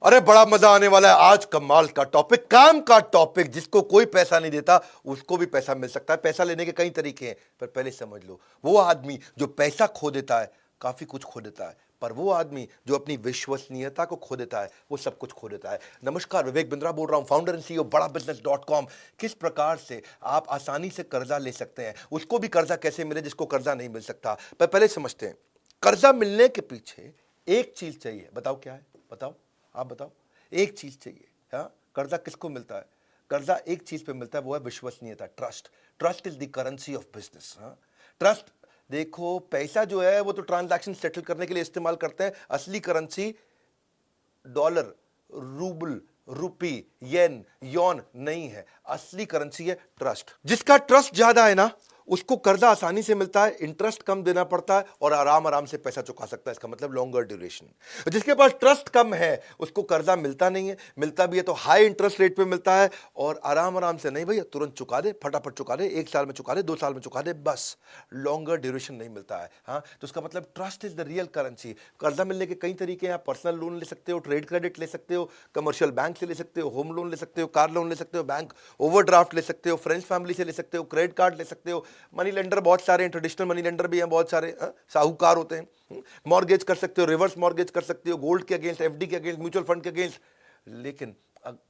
अरे बड़ा मजा आने वाला है आज। कमाल का टॉपिक, काम का टॉपिक। जिसको कोई पैसा नहीं देता उसको भी पैसा मिल सकता है। पैसा लेने के कई तरीके हैं, पर पहले समझ लो, वो आदमी जो पैसा खो देता है काफी कुछ खो देता है, पर वो आदमी जो अपनी विश्वसनीयता को खो देता है वो सब कुछ खो देता है। नमस्कार, विवेक बिंद्रा बोल रहा हूं, फाउंडर एंड सीईओ badabusiness.com। किस प्रकार से आप आसानी से कर्जा ले सकते हैं, उसको भी कर्जा कैसे मिले जिसको कर्जा नहीं मिल सकता। पर पहले समझते हैं, कर्जा मिलने के पीछे एक चीज चाहिए। बताओ क्या है? बताओ, आप बताओ। एक चीज चाहिए। हाँ, कर्जा किसको मिलता है? कर्जा एक चीज पे मिलता है, वो है विश्वसनीयता, trust. Trust is the currency of business. हाँ, ट्रस्ट। देखो, पैसा जो है वो तो ट्रांजैक्शन सेटल करने के लिए इस्तेमाल करते हैं। असली करेंसी डॉलर, रूबल, रुपी, येन, यौन नहीं है। असली करेंसी है ट्रस्ट। जिसका ट्रस्ट ज्यादा है ना, उसको कर्जा आसानी से मिलता है, इंटरेस्ट कम देना पड़ता है और आराम आराम से पैसा चुका सकता है। इसका मतलब लॉन्गर ड्यूरेशन। जिसके पास ट्रस्ट कम है उसको कर्जा मिलता नहीं है, मिलता भी है तो हाई इंटरेस्ट रेट पे मिलता है और आराम आराम से नहीं भैया, तुरंत चुका दे, फटाफट चुका दे, 1 साल में चुका दे, 2 साल में चुका दे, बस। लॉन्गर ड्यूरेशन नहीं मिलता है। हाँ, तो उसका मतलब trust is the real currency. कर्जा मिलने के कई तरीके हैं। आप पर्सनल लोन ले सकते हो, ट्रेड क्रेडिट ले सकते हो, कमर्शियल बैंक से ले सकते हो, होम लोन ले सकते हो, कार लोन ले सकते हो, बैंक ओवरड्राफ्ट ले सकते हो, फ्रेंड्स फैमिली से ले सकते हो, क्रेडिट कार्ड ले सकते हो, मनी लेंडर बहुत सारे हैं, ट्रेडिशनल मनी लेंडर भी हैं बहुत सारे, साहूकार होते हैं। मॉर्गेज कर सकते हो, रिवर्स मॉर्गेज कर सकते हो, गोल्ड के अगेंस्ट, एफडी के अगेंस्ट, म्यूचुअल फंड के अगेंस्ट। लेकिन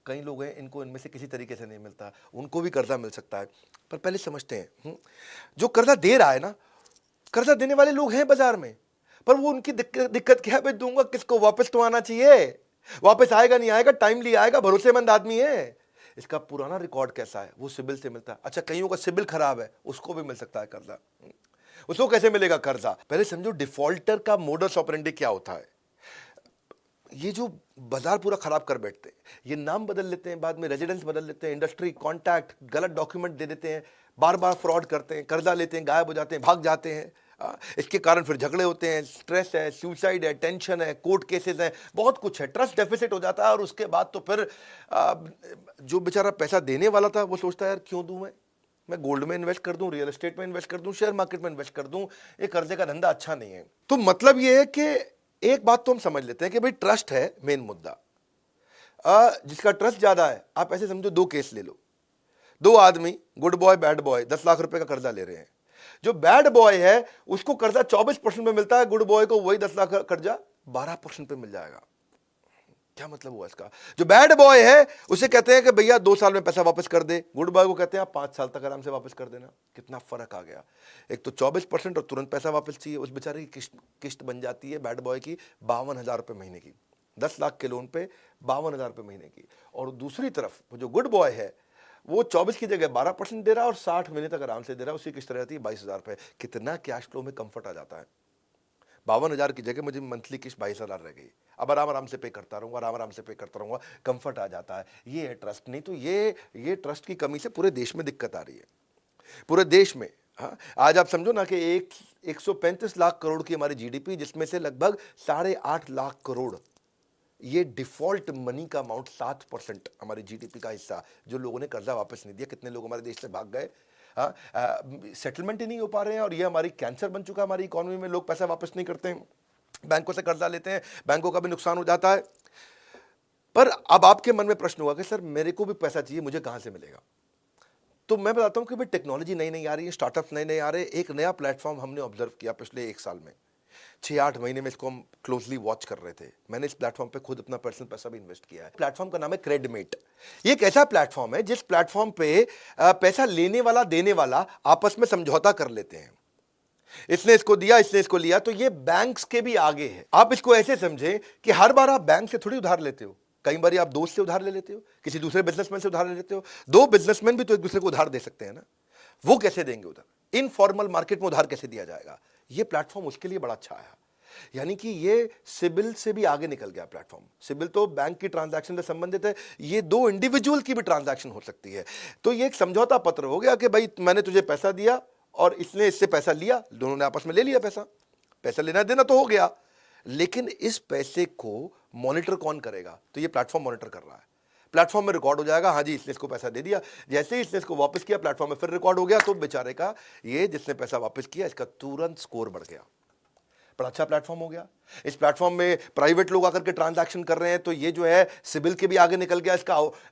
कई लोग हैं इनको इनमें से किसी तरीके से नहीं मिलता, उनको भी कर्जा मिल सकता है। पर पहले समझते हैं, जो कर्जा दे रहा है ना, कर्जा देने वाले लोग हैं बाजार में, पर वो उनकी दिक्कत क्या है? भाई दूंगा किसको? वापस तो आना चाहिए। वापस आएगा नहीं आएगा, टाइमली आएगा, भरोसेमंद आदमी है। इसका पुराना रिकॉर्ड कैसा है वो सिबिल से मिलता है। अच्छा, कईयों का सिबिल खराब है, उसको भी मिल सकता है कर्जा। उसको कैसे मिलेगा कर्जा? पहले समझो डिफॉल्टर का मोडस ऑपरेंडी क्या होता है। ये जो बाजार पूरा खराब कर बैठते हैं, ये नाम बदल लेते हैं, बाद में रेजिडेंस बदल लेते हैं, इंडस्ट्री, कॉन्टैक्ट, गलत डॉक्यूमेंट दे देते हैं, बार बार फ्रॉड करते हैं, कर्जा लेते हैं, गायब हो जाते हैं, भाग जाते हैं। इसके कारण फिर झगड़े होते हैं, स्ट्रेस है, सुसाइड है, टेंशन है, कोर्ट केसेस हैं, बहुत कुछ है। ट्रस्ट डेफिसिट हो जाता है और उसके बाद तो फिर जो बेचारा पैसा देने वाला था वो सोचता है यार क्यों दूं मैं गोल्ड में इन्वेस्ट कर दूं, रियल एस्टेट में इन्वेस्ट कर दूं, शेयर मार्केट में इन्वेस्ट कर दूं, ये कर्जे का धंधा अच्छा नहीं है। तो मतलब ये है कि एक बात तो हम समझ लेते हैं कि भाई ट्रस्ट है मेन मुद्दा। जिसका ट्रस्ट ज्यादा है, आप ऐसे समझो 2 केस ले लो। 2 आदमी, good boy bad boy, 10 lakh रुपए का कर्जा ले रहे हैं। जो बैड बॉय है उसको कर्जा 24% पे मिलता है, गुड बॉय को वही 10 लाख का कर्जा 12% पे मिल जाएगा। क्या मतलब हुआ इसका? जो बैड बॉय है उसे कहते हैं कि भैया 2 साल में पैसा वापस कर दे, गुड बॉय को कहते हैं आप 5 साल तक आराम से वापस कर देना। कितना फर्क आ गया। एक तो 24% और तुरंत पैसा वापस चाहिए। उस बेचारे की किस्त बन जाती है बैड बॉय की 52,000 रुपए महीने की, 10 लाख के लोन पे 52,000 रुपए महीने की। और दूसरी तरफ वो जो गुड बॉय है वो 24 की जगह 12% दे रहा है और 60 महीने तक आराम से दे रहा है। उसकी किस्त रहती है 22,000 रुपए। कितना कैश फ्लो में कंफर्ट आ जाता है। 52,000 की जगह मुझे मंथली किस्त 22,000 रह गई। अब आराम आराम से पे करता रहूंगा, आराम आराम से पे करता रहूंगा, कंफर्ट आ जाता है। ये है ट्रस्ट। नहीं तो ये ट्रस्ट की कमी से पूरे देश में दिक्कत आ रही है, पूरे देश में। हाँ, आज आप समझो ना कि 135 लाख करोड़ की हमारी जीडीपी, जिसमें से लगभग 8.5 लाख करोड़ ये डिफॉल्ट मनी का अमाउंट, 7% हमारी जीडीपी का हिस्सा, जो लोगों ने कर्जा वापस नहीं दिया। कितने लोग हमारे देश से भाग गए, हाँ, सेटलमेंट ही नहीं हो पा रहे हैं और ये हमारी कैंसर बन चुका है हमारी इकोनॉमी में। लोग पैसा वापस नहीं करते हैं, बैंकों से कर्जा लेते हैं, बैंकों का भी नुकसान हो जाता है। पर अब आपके मन में प्रश्न होगा कि सर मेरे को भी पैसा चाहिए, मुझे कहां से मिलेगा? तो मैं बताता हूं कि भाई टेक्नोलॉजी नई नई आ रही है, स्टार्टअप्स नए नए आ रहे हैं। एक नया प्लेटफॉर्म हमने ऑब्जर्व किया पिछले 1 साल में, 6-8 महीने में इसको हम क्लोजली वॉच कर रहे थे। मैंने इस प्लेटफॉर्म पे खुद अपना पर्सनल पैसा भी इन्वेस्ट किया है। प्लेटफॉर्म का नाम है क्रेडमेट। ये एक ऐसा प्लेटफॉर्म है जिस प्लेटफॉर्म पे पैसा लेने वाला देने वाला आपस में समझौता कर लेते हैं। इसने इसको दिया, इसने इसको लिया, तो ये बैंक्स के भी आगे है। आप इसको ऐसे समझें कि हर बार आप बैंक से थोड़ी उधार लेते हो, कई बार आप दोस्त से उधार ले लेते हो, किसी दूसरे बिजनेसमैन से उधार ले लेते हो। 2 बिजनेसमैन भी तो एक दूसरे को उधार दे सकते हैं ना, वो कैसे देंगे उधार? इनफॉर्मल मार्केट में उधार कैसे दिया जाएगा? ये प्लेटफॉर्म उसके लिए बड़ा अच्छा है। यानी कि ये सिबिल से भी आगे निकल गया प्लेटफॉर्म। सिबिल तो बैंक की ट्रांजैक्शन से संबंधित है, ये 2 इंडिविजुअल की भी ट्रांजैक्शन हो सकती है। तो ये एक समझौता पत्र हो गया कि भाई मैंने तुझे पैसा दिया और इसने इससे पैसा लिया, दोनों ने आपस में ले लिया पैसा। पैसा लेना देना तो हो गया, लेकिन इस पैसे को मॉनिटर कौन करेगा? तो ये प्लेटफॉर्म मॉनिटर कर रहा है। प्लेटफॉर्म में रिकॉर्ड हो जाएगा, हाँ जी इसने इसको पैसा दे दिया। जैसे ही इसने इसको वापस किया, प्लेटफॉर्म में फिर रिकॉर्ड हो गया, तो बेचारे का, ये जिसने पैसा वापस किया, इसका तुरंत स्कोर बढ़ गया। बड़ा अच्छा प्लेटफॉर्म हो गया। इस प्लेटफॉर्म में प्राइवेट लोग आकर के ट्रांजैक्शन कर रहे हैं, तो ये जो है सिबिल के भी आगे निकल गया।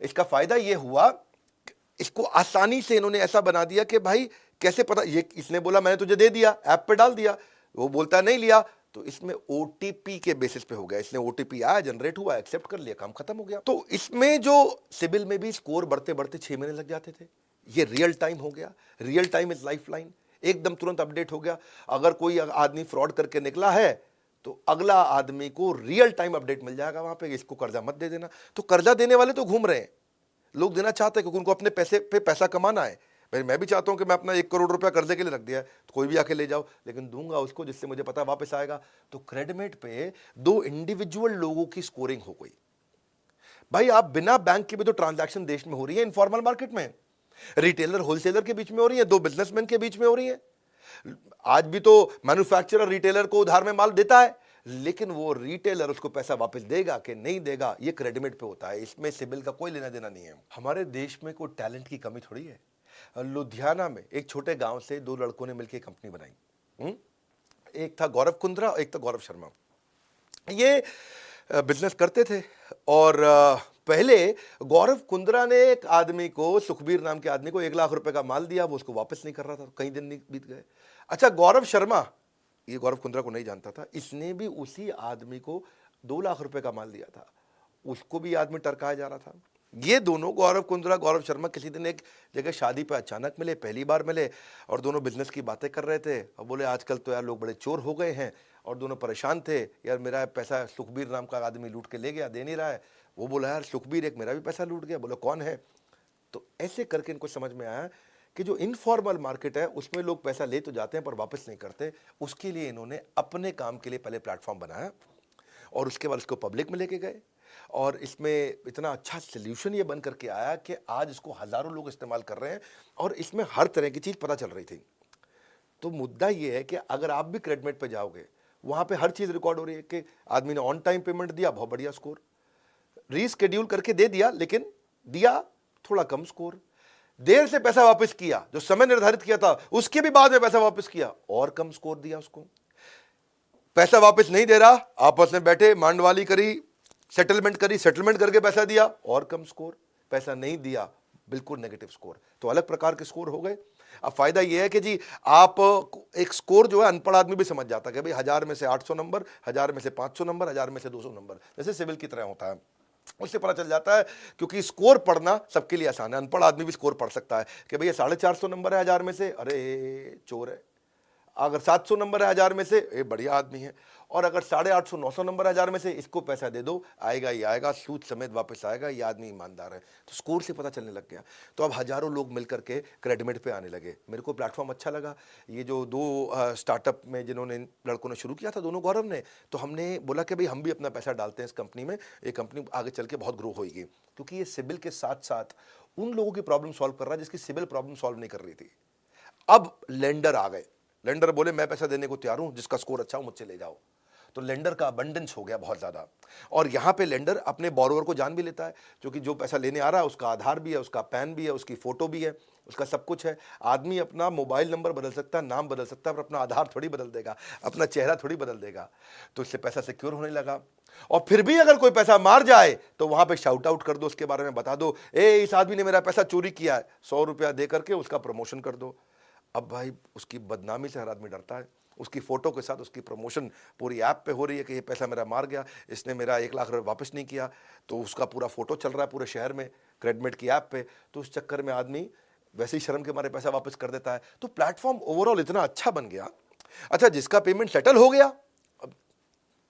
इसका फायदा ये हुआ, इसको आसानी से इन्होंने ऐसा बना दिया कि भाई कैसे पता, ये इसने बोला मैंने तुझे दे दिया, ऐप पे डाल दिया, वो बोलता नहीं लिया, तो इसमें ओटीपी के बेसिस पे हो गया। इसने ओटीपी आया, जनरेट हुआ, एक्सेप्ट कर लिया, काम खत्म हो गया। तो इसमें जो सिबिल में भी स्कोर बढ़ते बढ़ते 6 महीने लग जाते थे, ये रियल टाइम हो गया। Real time is life line, एकदम तुरंत अपडेट हो गया। अगर कोई आदमी फ्रॉड करके निकला है तो अगला आदमी को रियल टाइम अपडेट मिल जाएगा वहां पे, इसको कर्जा मत दे देना। तो कर्जा देने वाले तो घूम रहे हैं, लोग देना चाहते हैं क्योंकि उनको अपने पैसे पे पैसा कमाना है। मैं भी चाहता हूं कि मैं अपना 1 करोड़ रुपया कर्जे के लिए रख दिया है, तो कोई भी आके ले जाओ, लेकिन दूंगा उसको जिससे मुझे पता वापस आएगा। तो क्रेडिमेट पे 2 इंडिविजुअल लोगों की स्कोरिंग हो गई। भाई आप बिना बैंक के भी तो ट्रांजैक्शन देश में हो रही है, इनफॉर्मल मार्केट में, रिटेलर होलसेलर के बीच में हो रही है, 2 बिजनेसमैन के बीच में हो रही है। आज भी तो मैन्युफैक्चरर रिटेलर को उधार में माल देता है, लेकिन वो रिटेलर उसको पैसा वापस देगा कि नहीं देगा, ये क्रेडिट पे होता है। इसमें सिबिल का कोई लेना देना नहीं है। हमारे देश में कोई टैलेंट की कमी थोड़ी है। लुधियाना में एक छोटे गांव से 2 लड़कों ने मिलकर कंपनी बनाई। एक था गौरव कुंद्रा, एक था गौरव शर्मा। ये बिजनेस करते थे और पहले गौरव कुंद्रा ने एक आदमी को, सुखबीर नाम के आदमी को 1 लाख रुपए का माल दिया, वो उसको वापस नहीं कर रहा था, कई दिन नहीं बीत गए। अच्छा, गौरव शर्मा, ये गौरव कुंद्रा को नहीं जानता था, इसने भी उसी आदमी को 2 लाख रुपए का माल दिया था, उसको भी आदमी टरकाया जा रहा था। ये दोनों गौरव कुंद्रा गौरव शर्मा किसी दिन एक जगह शादी पे अचानक मिले, पहली बार मिले, और दोनों बिजनेस की बातें कर रहे थे और बोले आजकल तो यार लोग बड़े चोर हो गए हैं, और दोनों परेशान थे, यार मेरा पैसा सुखबीर नाम का आदमी लूट के ले गया, दे नहीं रहा है। वो बोला यार सुखबीर एक मेरा भी पैसा लूट गया। बोला कौन है? तो ऐसे करके इनको समझ में आया कि जो इनफॉर्मल मार्केट है उसमें लोग पैसा ले तो जाते हैं पर वापस नहीं करते। उसके लिए इन्होंने अपने काम के लिए पहले प्लेटफॉर्म बनाया और उसके बाद उसको पब्लिक में लेके गए, और इसमें इतना अच्छा सोल्यूशन ये बन करके आया कि आज इसको हज़ारों लोग इस्तेमाल कर रहे हैं और इसमें हर तरह की चीज़ पता चल रही थी। तो मुद्दा ये है कि अगर आप भी क्रेडिट पे जाओगे, वहाँ पे हर चीज़ रिकॉर्ड हो रही है कि आदमी ने ऑन टाइम पेमेंट दिया, बहुत बढ़िया स्कोर, रीस्केड्यूल करके दे दिया लेकिन दिया थोड़ा कम स्कोर, देर से पैसा वापस किया, जो समय निर्धारित किया था उसके भी बाद में पैसा वापस किया और कम स्कोर दिया उसको, पैसा वापस नहीं दे रहा, आपस में बैठे मांडवाली करी, सेटलमेंट करी, सेटलमेंट करके पैसा दिया और कम स्कोर, पैसा नहीं दिया बिल्कुल नेगेटिव स्कोर। तो अलग प्रकार के स्कोर हो गए। अब फायदा यह है कि जी आप एक स्कोर जो है अनपढ़ आदमी भी समझ जाता है कि भाई 1000 में से 800 नंबर, 1000 में से 500 नंबर, 1000 में से 200 नंबर, जैसे सिविल की तरह होता है, उससे पता चल जाता है। क्योंकि स्कोर पढ़ना सबके लिए आसान है, अनपढ़ आदमी भी स्कोर पढ़ सकता है कि भैया 450 नंबर है 1000 में से, अरे चोर है। अगर 700 नंबर है 1000 में से, ये बढ़िया आदमी है। और अगर 850 900 नंबर है 1000 में से, इसको पैसा दे दो, आएगा ही आएगा, सूद समेत वापस आएगा, ये आदमी ईमानदार है। तो स्कोर से पता चलने लग गया। तो अब हजारों लोग मिलकर के क्रेडिट पे आने लगे। मेरे को प्लेटफॉर्म अच्छा लगा। ये जो 2 स्टार्टअप में जिन्होंने लड़कों ने शुरू किया था, दोनों गौरव ने, तो हमने बोला कि भाई हम भी अपना पैसा डालते हैं इस कंपनी में, ये कंपनी आगे चल के बहुत ग्रो होगी। क्योंकि ये सिबिल के साथ साथ उन लोगों की प्रॉब्लम सॉल्व कर रहा है जिसकी सिबिल प्रॉब्लम सॉल्व नहीं कर रही थी। अब लेंडर आ गए, लेंडर बोले मैं पैसा देने को तैयार हूं, जिसका स्कोर अच्छा हो मुझसे ले जाओ। तो लेंडर का अबंडेंस हो गया बहुत ज़्यादा, और यहाँ पे लेंडर अपने बोरोवर को जान भी लेता है, क्योंकि जो पैसा लेने आ रहा है उसका आधार भी है, उसका पैन भी है, उसकी फ़ोटो भी है, उसका सब कुछ है। आदमी अपना मोबाइल नंबर बदल सकता है, नाम बदल सकता है, पर अपना आधार थोड़ी बदल देगा, अपना चेहरा थोड़ी बदल देगा। तो इससे पैसा सिक्योर होने लगा। और फिर भी अगर कोई पैसा मार जाए तो वहाँ पे शाउट आउट कर दो, उसके बारे में बता दो, इस आदमी ने मेरा पैसा चोरी किया है, 100 रुपया दे करके उसका प्रमोशन कर दो। अब भाई उसकी बदनामी से हर आदमी डरता है। उसकी फ़ोटो के साथ उसकी प्रमोशन पूरी ऐप पे हो रही है कि ये पैसा मेरा मार गया, इसने मेरा 1 लाख रुपये वापस नहीं किया, तो उसका पूरा फ़ोटो चल रहा है पूरे शहर में क्रेडिट की ऐप पे। तो उस चक्कर में आदमी वैसे ही शर्म के मारे पैसा वापस कर देता है। तो प्लेटफॉर्म ओवरऑल इतना अच्छा बन गया। अच्छा, जिसका पेमेंट सेटल हो गया, अब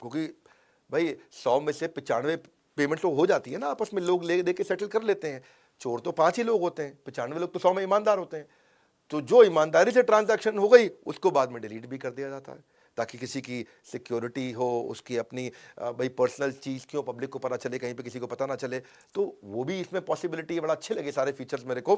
क्योंकि भाई 100 में से 95 पेमेंट तो हो जाती है ना, आपस में लोग ले दे के सेटल कर लेते हैं। चोर तो 5 ही लोग होते हैं, 95 लोग तो 100 में ईमानदार होते हैं। तो जो ईमानदारी से ट्रांजैक्शन हो गई उसको बाद में डिलीट भी कर दिया जाता है, ताकि किसी की सिक्योरिटी हो, उसकी अपनी भाई पर्सनल चीज़ क्यों पब्लिक को पता चले, कहीं पे किसी को पता ना चले। तो वो भी इसमें पॉसिबिलिटी है, बड़ा अच्छे लगे सारे फीचर्स मेरे को।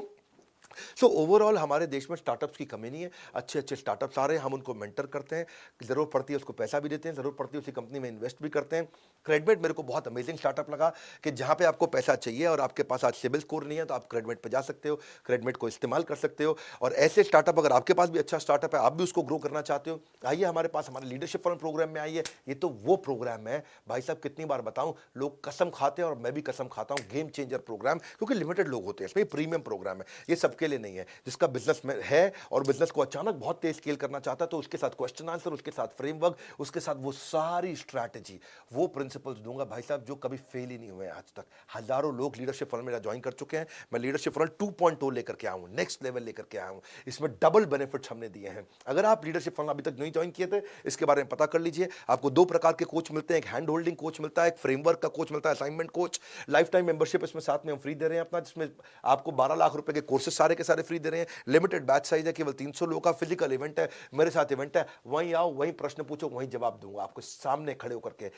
सो ओवरऑल हमारे देश में स्टार्टअप्स की कमी नहीं है। अच्छे अच्छे स्टार्टअप्स आ रहे हैं, हम उनको मेंटर करते हैं, ज़रूरत पड़ती है उसको पैसा भी देते हैं, ज़रूरत पड़ती है उसी कंपनी में इन्वेस्ट भी करते हैं। क्रेडमेट मेरे को बहुत अमेजिंग स्टार्टअप लगा कि जहाँ पे आपको पैसा चाहिए और आपके पास आज सिबिल स्कोर नहीं है तो आप क्रेडमेट पे जा सकते हो, क्रेडमेट को इस्तेमाल कर सकते हो। और ऐसे स्टार्टअप, अगर आपके पास भी अच्छा स्टार्टअप है, आप भी उसको ग्रो करना चाहते हो, आइए हमारे पास, हमारे लीडरशिप फंड प्रोग्राम में आइए। ये तो वो प्रोग्राम है भाई साहब, कितनी बार बताऊं, लोग कसम खाते हैं और मैं भी कसम खाता हूं, गेम चेंजर प्रोग्राम, क्योंकि लिमिटेड लोग होते हैं इसमें, प्रीमियम प्रोग्राम है, ये सबके लिए नहीं है। जिसका बिजनेस में है और बिजनेस को अचानक बहुत तेज स्केल करना चाहता है, तो उसके साथ क्वेश्चन आंसर, उसके साथ फ्रेमवर्क, उसके साथ वो सारी स्ट्रैटेजी, वो प्रिंसिपल्स दूंगा भाई साहब जो कभी फेल ही नहीं हुए आज तक। हजारों लोग लीडरशिप फंड मेरा ज्वाइन कर चुके हैं। मैं लीडरशिप फंड 2.0 लेकर के आया हूं, नेक्स्ट लेवल लेकर के आया हूं। इसमें डबल बेनिफिट्स हमने दिए हैं। अगर आप लीडरशिप फंड अभी तक नहीं ज्वाइन किए थे, इसके बारे में पता कर लीजिए। आपको दो प्रकार के कोच मिलते हैं, एक हैंड होल्डिंग कोच मिलता है, एक फ्रेमवर्क का कोच मिलता है, assignment coach. Life time membership इसमें साथ में हम फ्री दे रहे हैं अपना, जिसमें आपको 12 लाख रुपए के कोर्सेज सारे के सारे फ्री दे रहे हैं। लिमिटेड बैच साइज है, केवल 300 लोगों का फिजिकल इवेंट है, मेरे साथ इवेंट है। वहीं आओ, वहीं प्रश्न पूछो, वहीं जवाब दूंगा आपको सामने खड़े होकर के।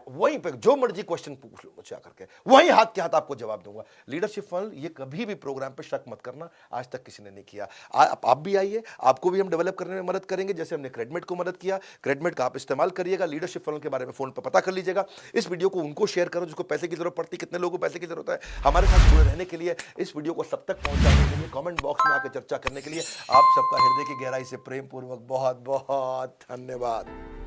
वहीं पे जो मर्जी क्वेश्चन पूछ लो मुझसे आकर के, वहीं हाथ के हाथ आपको जवाब दूंगा। लीडरशिप फंड, ये कभी भी प्रोग्राम पे शक मत करना, आज तक किसी ने नहीं किया। आप भी आइए, आपको भी हम डेवलप करने में मदद करेंगे, जैसे हमने क्रेडमेट को मदद किया। क्रेडमेट का आप इस्तेमाल करिएगा, लीडरशिप फंड के बारे में फोन पर पता कर लीजिएगा। इस वीडियो को उनको शेयर करो जिसको पैसे की जरूरत पड़ती है। कितने लोगों को पैसे की जरूरत है, हमारे साथ जुड़े रहने के लिए, इस वीडियो को सब तक पहुंचाने के लिए, कमेंट बॉक्स में आकर चर्चा करने के लिए आप सबका हृदय की गहराई से प्रेम पूर्वक बहुत बहुत धन्यवाद।